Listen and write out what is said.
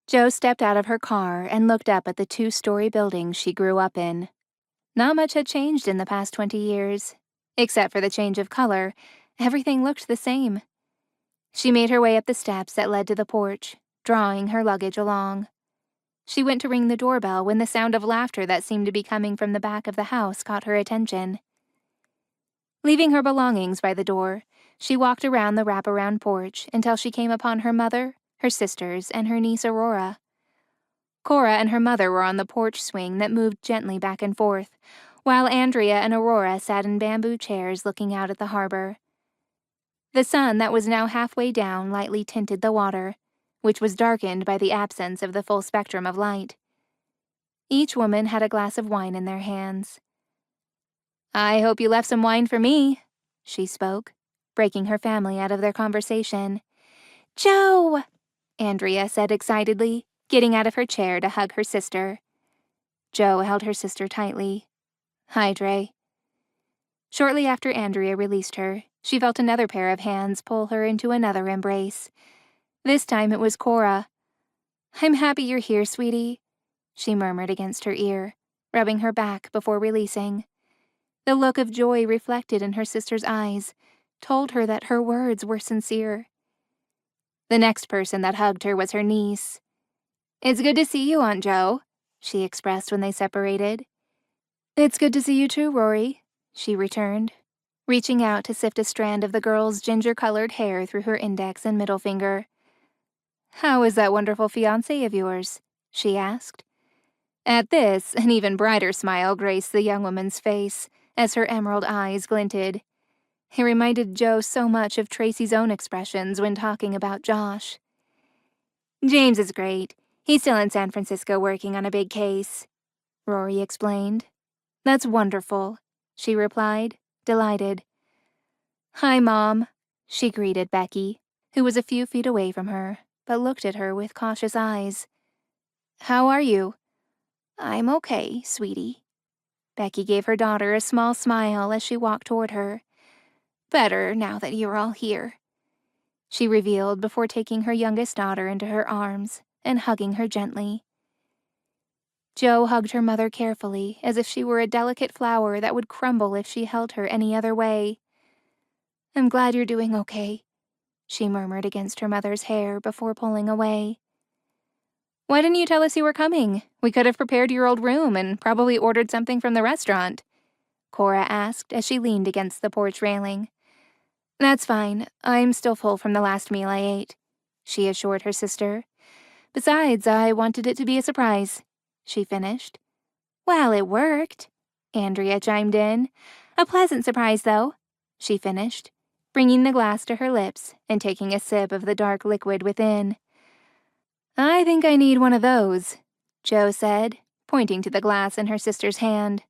Jo stepped out of her car and looked up at the 2-story building she grew up in. Not much had changed in the past 20 years. Except for the change of color, everything looked the same. She made her way up the steps that led to the porch, drawing her luggage along. She went to ring the doorbell when the sound of laughter that seemed to be coming from the back of the house caught her attention. Leaving her belongings by the door, she walked around the wraparound porch until she came upon her mother, her sisters, and her niece Aurora. Cora and her mother were on the porch swing that moved gently back and forth, while Andrea and Aurora sat in bamboo chairs looking out at the harbor. The sun that was now halfway down lightly tinted the water, which was darkened by the absence of the full spectrum of light. Each woman had a glass of wine in their hands. "I hope you left some wine for me," she spoke, breaking her family out of their conversation. "Jo!" Andrea said excitedly, getting out of her chair to hug her sister. Jo held her sister tightly. "Hi, Dre." Shortly after Andrea released her, she felt another pair of hands pull her into another embrace. This time it was Cora. "I'm happy you're here, sweetie," she murmured against her ear, rubbing her back before releasing. The look of joy reflected in her sister's eyes told her that her words were sincere. The next person that hugged her was her niece. "It's good to see you, Aunt Jo," she expressed when they separated. "It's good to see you too, Rory," she returned, reaching out to sift a strand of the girl's ginger-colored hair through her index and middle finger. "How is that wonderful fiancé of yours?" she asked. At this, an even brighter smile graced the young woman's face as her emerald eyes glinted. It reminded Jo so much of Tracy's own expressions when talking about Josh. "James is great. He's still in San Francisco working on a big case," Rory explained. "That's wonderful," she replied, delighted. "Hi, Mom," she greeted Becky, who was a few feet away from her, but looked at her with cautious eyes. "How are you?" "I'm okay, sweetie." Becky gave her daughter a small smile as she walked toward her. "Better now that you're all here," she revealed before taking her youngest daughter into her arms and hugging her gently. Jo hugged her mother carefully, as if she were a delicate flower that would crumble if she held her any other way. "I'm glad you're doing okay," she murmured against her mother's hair before pulling away. "Why didn't you tell us you were coming? We could have prepared your old room and probably ordered something from the restaurant," Cora asked as she leaned against the porch railing. "That's fine. I'm still full from the last meal I ate," she assured her sister. "Besides, I wanted it to be a surprise," she finished. "Well, it worked," Andrea chimed in. "A pleasant surprise, though," she finished, bringing the glass to her lips and taking a sip of the dark liquid within. "I think I need one of those," Jo said, pointing to the glass in her sister's hand.